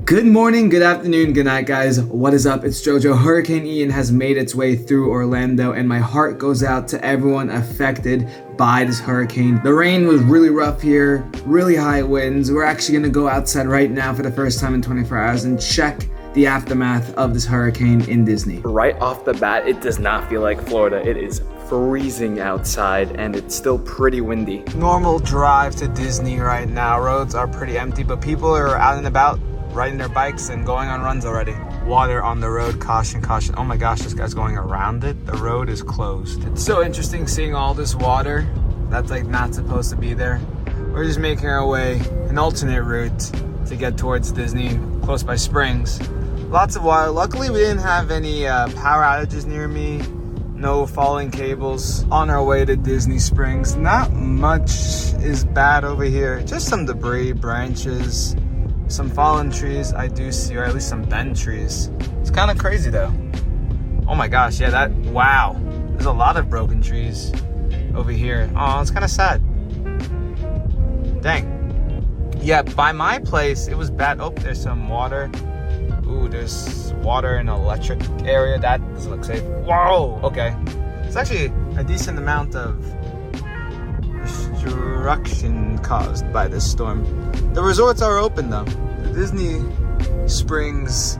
Good morning, good afternoon, good night, guys. What is up? It's Jojo. Hurricane Ian has made its way through Orlando, and my heart goes out to everyone affected by this hurricane. The rain was really rough here, really high winds. We're actually gonna go outside right now for the first time in 24 hours and check the aftermath of this hurricane in Disney. Right off the bat, it does not feel like Florida. It is freezing outside and it's still pretty windy. Normal drive to Disney right now. Roads are pretty empty, but people are out and about, riding their bikes and going on runs already. Water on the road, caution, caution. Oh my gosh, this guy's going around it. The road is closed. It's so interesting seeing all this water that's like not supposed to be there. We're just making our way an alternate route to get towards Disney, close by Springs. Lots of water. Luckily, we didn't have any power outages near me. No falling cables on our way to Disney Springs. Not much is bad over here. Just some debris, branches, some fallen trees I do see, or at least some bent trees. It's kind of crazy though. Oh my gosh, yeah, wow. There's a lot of broken trees over here. Oh, it's kind of sad. Dang. Yeah, by my place, it was bad. Oh, there's some water. Ooh, there's water in an electric area. That doesn't look safe. Whoa, okay. It's actually a decent amount of destruction caused by this storm. The resorts are open though. The Disney Springs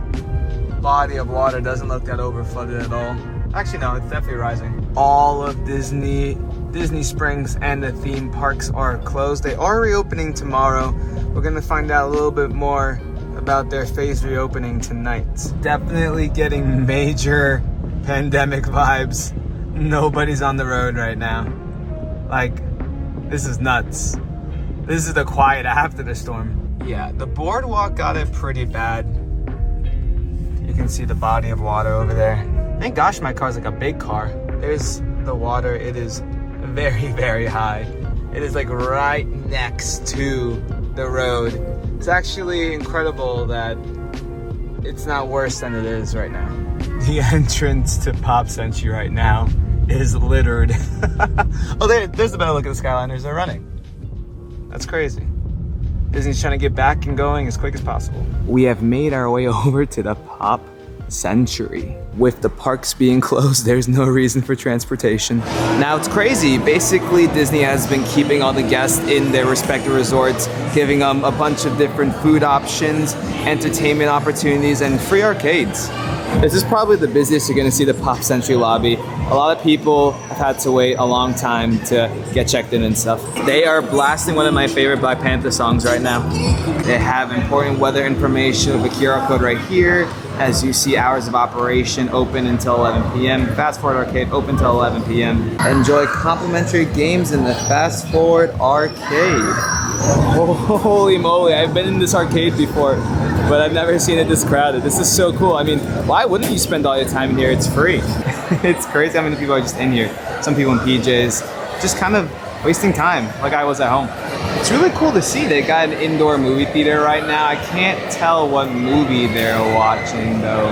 body of water doesn't look that overflooded at all. Actually, no, it's definitely rising. All of Disney Springs and the theme parks are closed. They are reopening tomorrow. We're gonna find out a little bit more about their phase reopening tonight. Definitely getting major pandemic vibes. Nobody's on the road right now. Like, this is nuts. This is the quiet after the storm. Yeah, the boardwalk got it pretty bad. You can see the body of water over there. Thank gosh my car's like a big car. There's the water. It is very, very high. It is like right next to the road. It's actually incredible that it's not worse than it is right now. The entrance to Pop Century right now is littered. Oh, there's a better look at the Skyliners. They're running. That's crazy. Disney's trying to get back and going as quick as possible. We have made our way over to the Pop Century. With the parks being closed, there's no reason for transportation. Now it's crazy. Basically, Disney has been keeping all the guests in their respective resorts, giving them a bunch of different food options, entertainment opportunities, and free arcades. This is probably the busiest you're gonna see the Pop Century lobby. A lot of people have had to wait a long time to get checked in and stuff. They are blasting one of my favorite Black Panther songs right now. They have important weather information with a QR code right here. As you see, hours of operation open until 11 p.m. Fast Forward Arcade open until 11 p.m. Enjoy complimentary games in the Fast Forward Arcade. Holy moly, I've been in this arcade before, but I've never seen it this crowded. This is so cool. I mean, why wouldn't you spend all your time in here? It's free. It's crazy how many people are just in here. Some people in PJs, just kind of wasting time like I was at home. It's really cool to see. They got an indoor movie theater right now. I can't tell what movie they're watching though.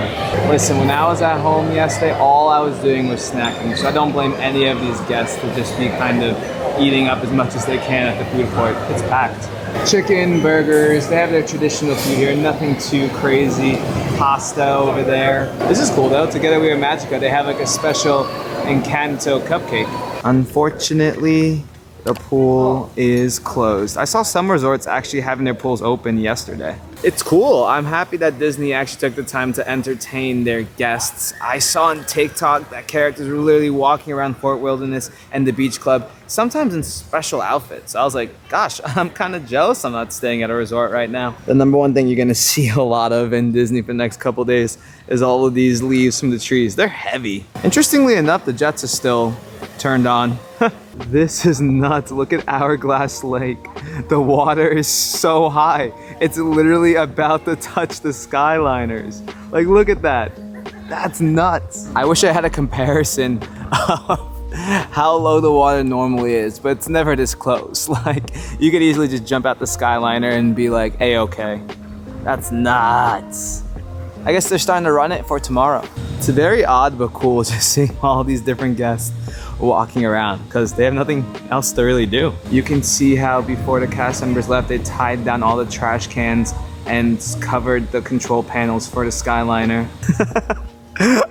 Listen, when I was at home yesterday, all I was doing was snacking. So I don't blame any of these guests to just be kind of eating up as much as they can at the food court. It's packed. Chicken, burgers, they have their traditional food here. Nothing too crazy. Pasta over there. This is cool though. Together We Are Magica, they have like a special Encanto cupcake. Unfortunately, the pool is closed. I saw some resorts actually having their pools open yesterday. It's cool. I'm happy that Disney actually took the time to entertain their guests. I saw on TikTok that characters were literally walking around Fort Wilderness and the beach club, sometimes in special outfits. I was like, gosh, I'm kind of jealous I'm not staying at a resort right now. The number one thing you're gonna see a lot of in Disney for the next couple days is all of these leaves from the trees. They're heavy. Interestingly enough, the jets are still turned on. This is nuts. Look at Hourglass Lake. The water is so high. It's literally about to touch the Skyliners. Like, look at that. That's nuts. I wish I had a comparison of how low the water normally is, but it's never this close. Like, you could easily just jump out the Skyliner and be like, A-okay. That's nuts. I guess they're starting to run it for tomorrow. It's very odd but cool just seeing all these different guests walking around because they have nothing else to really do. You can see how before the cast members left, they tied down all the trash cans and covered the control panels for the Skyliner.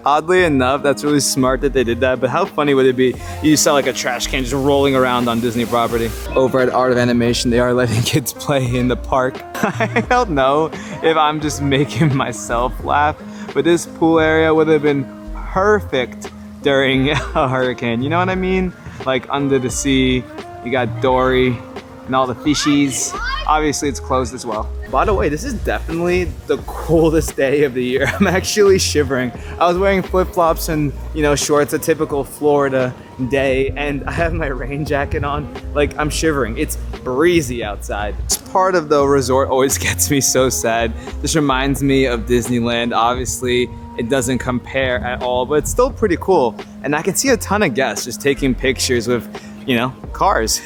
Oddly enough, that's really smart that they did that, but how funny would it be you saw like a trash can just rolling around on Disney property? Over at Art of Animation, they are letting kids play in the park. I don't know if I'm just making myself laugh, but this pool area would have been perfect during a hurricane. You know what I mean? Like under the sea, you got Dory and all the fishies. Obviously, it's closed as well. By the way, this is definitely the coldest day of the year. I'm actually shivering. I was wearing flip-flops and, you know, shorts, a typical Florida day, and I have my rain jacket on. Like, I'm shivering. It's breezy outside. This part of the resort always gets me so sad. This reminds me of Disneyland. Obviously, it doesn't compare at all, but it's still pretty cool. And I can see a ton of guests just taking pictures with, you know, cars,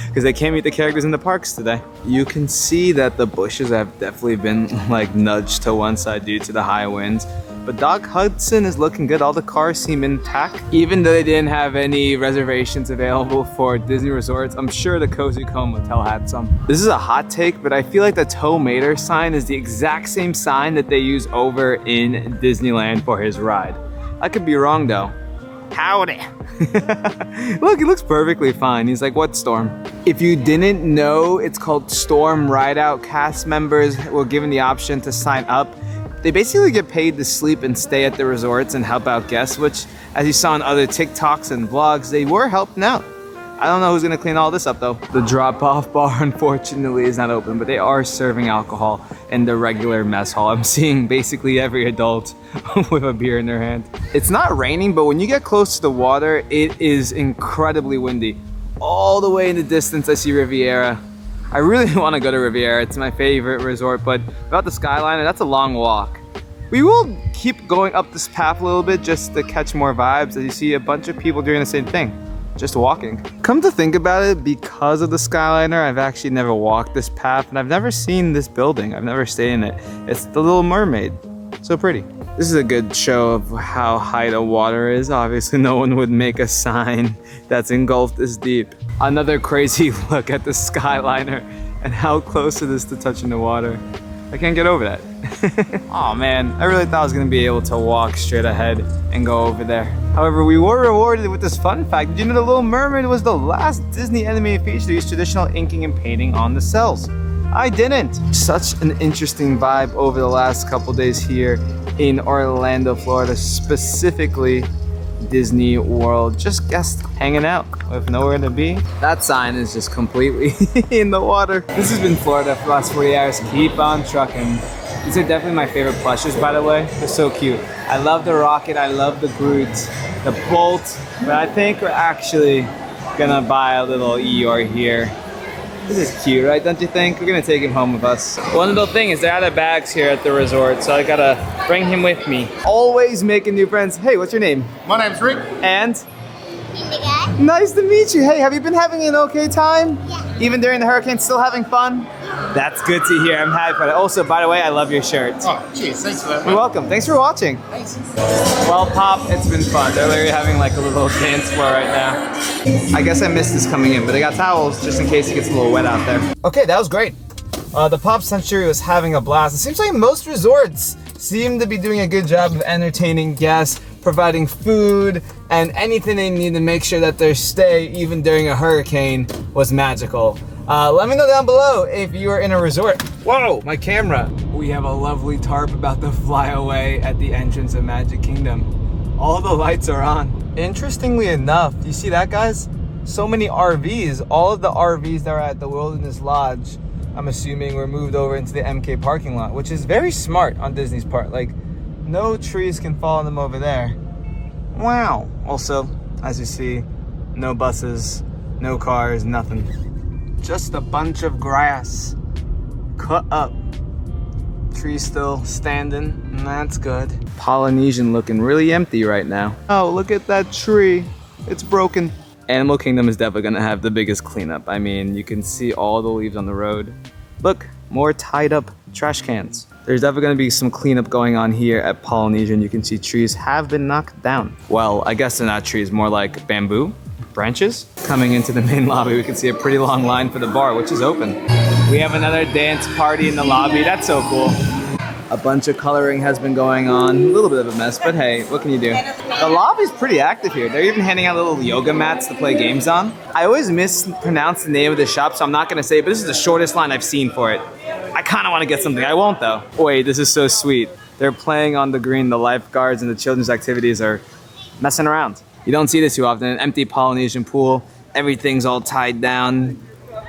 because they can't meet the characters in the parks today. You can see that the bushes have definitely been like nudged to one side due to the high winds. But Dock Hudson is looking good. All the cars seem intact. Even though they didn't have any reservations available for Disney resorts, I'm sure the Cozy Cone Motel had some. This is a hot take, but I feel like the Tow Mater sign is the exact same sign that they use over in Disneyland for his ride. I could be wrong though. Howdy. Look, he looks perfectly fine. He's like, what storm? If you didn't know, it's called Storm Rideout. Cast members were given the option to sign up. They basically get paid to sleep and stay at the resorts and help out guests, which, as you saw in other TikToks and vlogs, they were helping out. I don't know who's gonna clean all this up though. The drop-off bar, unfortunately, is not open, but they are serving alcohol in the regular mess hall. I'm seeing basically every adult with a beer in their hand. It's not raining, but when you get close to the water, it is incredibly windy. All the way in the distance, I see Riviera. I really want to go to Riviera. It's my favorite resort, but without the Skyliner, that's a long walk. We will keep going up this path a little bit just to catch more vibes, as you see a bunch of people doing the same thing. Just walking. Come to think about it, because of the Skyliner, I've actually never walked this path, and I've never seen this building. I've never stayed in it. It's the Little Mermaid. So pretty. This is a good show of how high the water is. Obviously, no one would make a sign that's engulfed this deep. Another crazy look at the Skyliner and how close it is to touching the water. I can't get over that. Oh man, I really thought I was gonna be able to walk straight ahead and go over there. However, we were rewarded with this fun fact. Did you know the Little Mermaid was the last Disney animated feature to use traditional inking and painting on the cells? I didn't. Such an interesting vibe over the last couple days here in Orlando, Florida, specifically Disney World. Just guests hanging out with nowhere to be. That sign is just completely in the water. This has been Florida for the last 40 hours. Keep on trucking. These are definitely my favorite plushes, by the way. They're so cute. I love the Rocket, I love the Groot, the Bolt, but I think we're actually gonna buy a little Eeyore here. This is cute, right? Don't you think? We're gonna take him home with us. One little thing is they're out of bags here at the resort, so I gotta bring him with me. Always making new friends. Hey, what's your name? My name's Rick. And? Nice to meet you. Hey, have you been having an okay time? Yeah. Even during the hurricane, still having fun? Yeah. That's good to hear. I'm happy for that. Also, by the way, I love your shirt. Oh, cheers. Thanks for that. You're welcome. Thanks for watching. Thanks. Well, Pop, it's been fun. They're literally having like a little dance floor right now. I guess I missed this coming in, but they got towels just in case it gets a little wet out there. Okay, that was great. The Pop Century was having a blast. It seems like most resorts seem to be doing a good job of entertaining guests, providing food, and anything they need to make sure that their stay, even during a hurricane, was magical. Let me know down below if you are in a resort. Whoa, my camera. We have a lovely tarp about to fly away at the entrance of Magic Kingdom. All the lights are on. Interestingly enough, do you see that, guys? So many RVs. All of the RVs that are at the Wilderness Lodge, I'm assuming, were moved over into the MK parking lot, which is very smart on Disney's part. Like, no trees can fall on them over there. Wow. Also, as you see, no buses, no cars, nothing. Just a bunch of grass cut up. Trees still standing, and that's good. Polynesian looking really empty right now. Oh, look at that tree. It's broken. Animal Kingdom is definitely gonna have the biggest cleanup. I mean, you can see all the leaves on the road. Look, more tied up trash cans. There's definitely gonna be some cleanup going on here at Polynesian. You can see trees have been knocked down. Well, I guess they're not trees, more like bamboo branches. Coming into the main lobby, we can see a pretty long line for the bar, which is open. We We have another dance party in the lobby. That's so cool. A bunch of coloring has been going on. A little bit of a mess, but hey, what can you do? The lobby's pretty active here. They're even handing out little yoga mats to play games on. I always mispronounce the name of the shop, so I'm not gonna say it, but this is the shortest line I've seen for it. I kinda wanna get something. I won't though. Wait, this is so sweet. They're playing on the green. The lifeguards and the children's activities are messing around. You don't see this too often. An empty Polynesian pool. Everything's all tied down.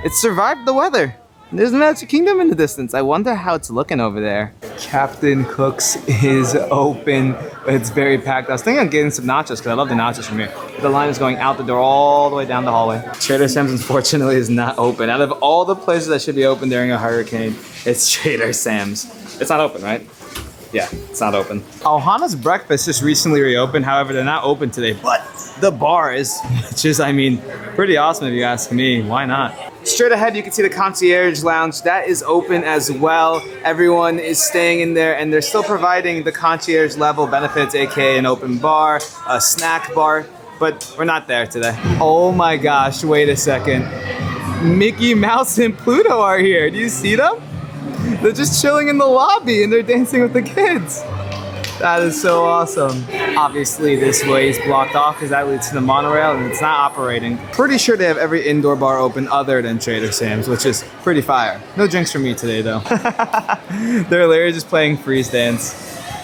It survived the weather. There's a Magic Kingdom in the distance. I wonder how it's looking over there. Captain Cook's is open, but it's very packed. I was thinking of getting some nachos because I love the nachos from here. But the line is going out the door all the way down the hallway. Trader Sam's unfortunately is not open. Out of all the places that should be open during a hurricane, it's Trader Sam's. It's not open, right? Yeah, it's not open. Ohana's Breakfast just recently reopened. However, they're not open today, but the bar is, which is, I mean, pretty awesome if you ask me. Why not? Straight ahead, you can see the Concierge Lounge. That is open as well. Everyone is staying in there, and they're still providing the concierge level benefits, aka an open bar, a snack bar, but we're not there today. Oh my gosh, wait a second. Mickey Mouse and Pluto are here. Do you see them? They're just chilling in the lobby, and they're dancing with the kids. That is so awesome. Obviously, this way is blocked off because that leads to the monorail and it's not operating. Pretty sure they have every indoor bar open other than Trader Sam's, which is pretty fire. No drinks for me today, though. They're literally just playing freeze dance.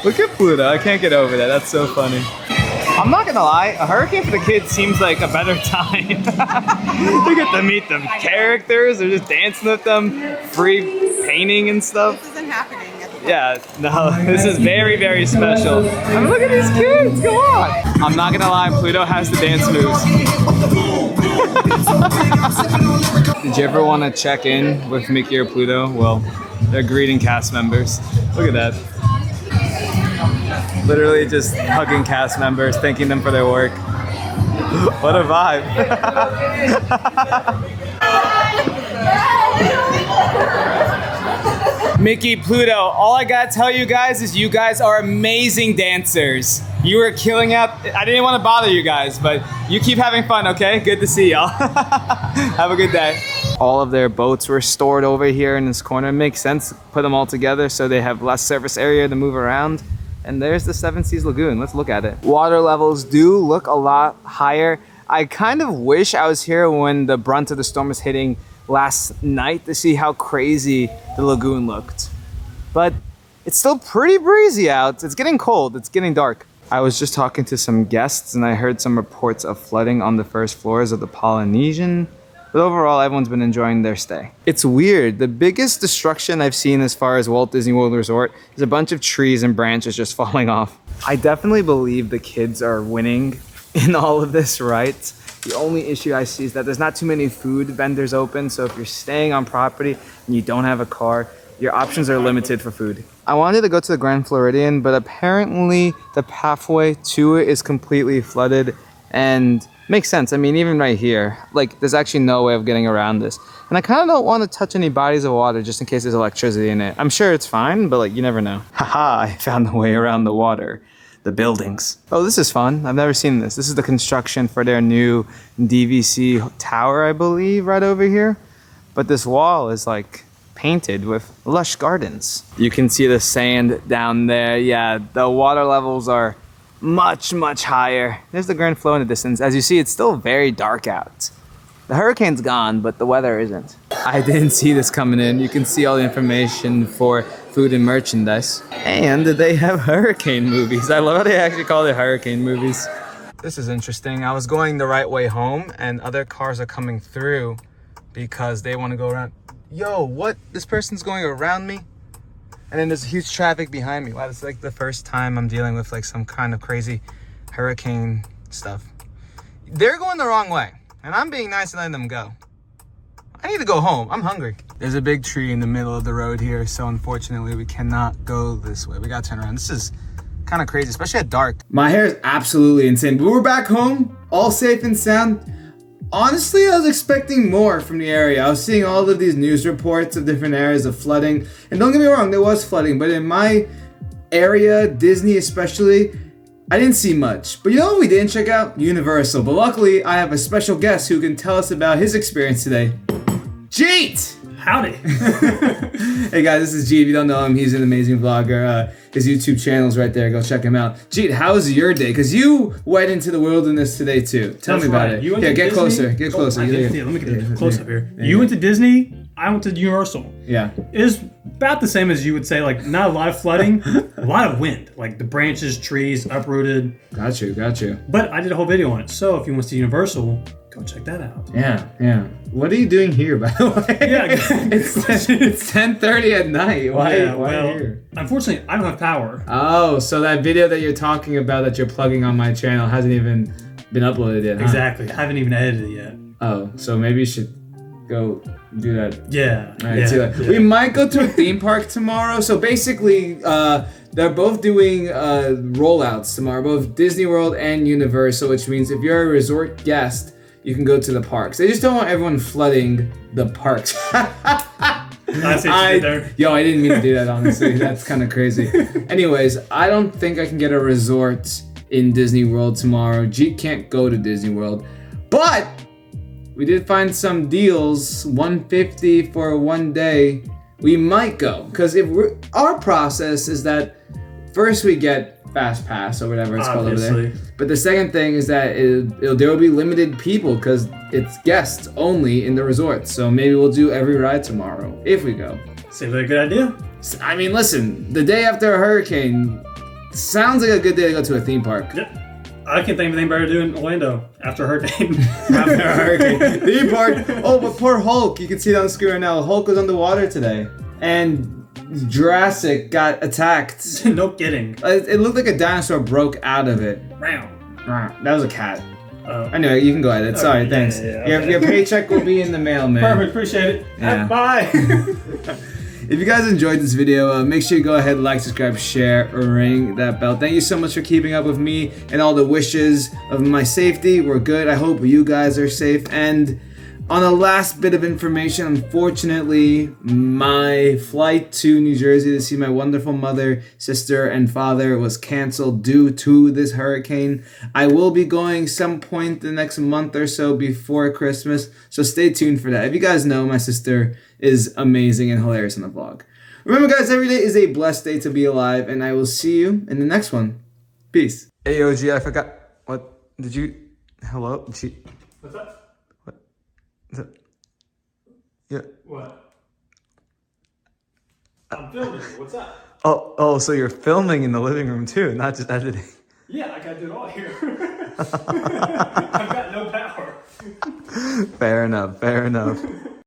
Look at Pluto. I can't get over that. That's so funny. I'm not gonna lie, a hurricane for the kids seems like a better time. You get to meet the characters, they're just dancing with them, free painting and stuff. This isn't happening. Yeah, no, this is very, very special. I mean, look at these kids, come on. I'm not gonna lie, Pluto has the dance moves. Did you ever wanna check in with Mickey or Pluto? Well, they're greeting cast members. Look at that. Literally just hugging cast members, thanking them for their work. What a vibe. Mickey, Pluto, all I gotta tell you guys is you guys are amazing dancers. You were killing out. I didn't want to bother you guys, but you keep having fun, okay? Good to see y'all. Have a good day. All of their boats were stored over here in this corner. It makes sense, put them all together so they have less surface area to move around. And there's the Seven Seas Lagoon. Let's look at it. Water levels do look a lot higher. I kind of wish I was here when the brunt of the storm was hitting last night to see how crazy the lagoon looked. But it's still pretty breezy out. It's getting cold. It's getting dark. I was just talking to some guests and I heard some reports of flooding on the first floors of the Polynesian. But overall, everyone's been enjoying their stay. It's weird. The biggest destruction I've seen as far as Walt Disney World Resort is a bunch of trees and branches just falling off. I definitely believe the kids are winning in all of this, right? The only issue I see is that there's not too many food vendors open. So if you're staying on property and you don't have a car, your options are limited for food. I wanted to go to the Grand Floridian, but apparently the pathway to it is completely flooded and makes sense. I mean, even right here, like there's actually no way of getting around this. And I kind of don't want to touch any bodies of water just in case there's electricity in it. I'm sure it's fine, but like you never know. Haha, I found the way around the water. The buildings. Oh, this is fun. I've never seen this. This is the construction for their new DVC tower, I believe, right over here. But this wall is like painted with lush gardens. You can see the sand down there. Yeah, the water levels are much, much higher. There's the Grand Flow in the distance. As you see, it's still very dark out. The hurricane's gone, but the weather isn't. I didn't see this coming in. You can see all the information for food and merchandise. And they have hurricane movies. I love how they actually call it hurricane movies. This is interesting. I was going the right way home and other cars are coming through because they want to go around. Yo, what? This person's going around me? And then there's huge traffic behind me. Wow, it's like the first time I'm dealing with like some kind of crazy hurricane stuff. They're going the wrong way. And I'm being nice and letting them go. I need to go home. I'm hungry. There's a big tree in the middle of the road here, so unfortunately we cannot go this way. We gotta turn around. This is kind of crazy, especially at dark. My hair is absolutely insane, but we're back home, all safe and sound. Honestly, I was expecting more from the area. I was seeing all of these news reports of different areas of flooding. And don't get me wrong, there was flooding, but in my area, Disney especially, I didn't see much. But you know what we didn't check out? Universal. But luckily, I have a special guest who can tell us about his experience today. Jeet! Howdy. Hey guys, this is Jeet. If you don't know him, he's an amazing vlogger. His YouTube channel's right there. Go check him out. Jeet, how was your day? Because you went into the wilderness today too. Tell me about it. You went Yeah, to get Disney? closer. Get closer. Let me get close up here. You went to Disney. I went to Universal. Yeah. It was about the same as you would say. Like, not a lot of flooding, a lot of wind. Like the branches, trees uprooted. Got you. But I did a whole video on it. So if you want to see Universal, go check that out. Yeah. What are you doing here, by the way? Yeah, it's 10:30 at night. Why well, here? Unfortunately, I don't have power. Oh, so that video that you're talking about that you're plugging on my channel hasn't even been uploaded yet, huh? Exactly. I haven't even edited it yet. Oh, so maybe you should go do that. Yeah. All right, see that. We might go to a theme park tomorrow. So basically, they're both doing rollouts tomorrow, both Disney World and Universal, which means if you're a resort guest, you can go to the parks. They just don't want everyone flooding the parks. I see what you did there. Yo, I didn't mean to do that, honestly. That's kind of crazy. Anyways, I don't think I can get a resort in Disney World tomorrow. Jeet can't go to Disney World. But we did find some deals, $150 for one day. We might go, because our process is that first we get Fast Pass or whatever it's called over there. But the second thing is that there will be limited people because it's guests only in the resort. So maybe we'll do every ride tomorrow if we go. Seems like a good idea. I mean, listen, the day after a hurricane sounds like a good day to go to a theme park. Yep. I can't think of anything better to do in Orlando after a hurricane. After a hurricane. Theme park. Oh, but poor Hulk. You can see it on the screen right now. Hulk was underwater today. And Jurassic got attacked. No kidding. It looked like a dinosaur broke out of it. Wow. That was a cat. Oh. Anyway, you can go ahead. Sorry, thanks. Okay. Your paycheck will be in the mail, man. Perfect. Appreciate it. Yeah. Bye. If you guys enjoyed this video, make sure you go ahead, like, subscribe, share, ring that bell. Thank you so much for keeping up with me and all the wishes of my safety. We're good. I hope you guys are safe. And on a last bit of information, unfortunately, my flight to New Jersey to see my wonderful mother, sister, and father was canceled due to this hurricane. I will be going some point the next month or so before Christmas, so stay tuned for that. If you guys know, my sister is amazing and hilarious on the vlog. Remember, guys, every day is a blessed day to be alive, and I will see you in the next one. Peace. Hey, OG, I forgot. What? Did you... Hello? What's up? Yeah. What? I'm filming. What's up? Oh, so you're filming in the living room too, not just editing. Yeah, I gotta do it all here. I've got no power. Fair enough.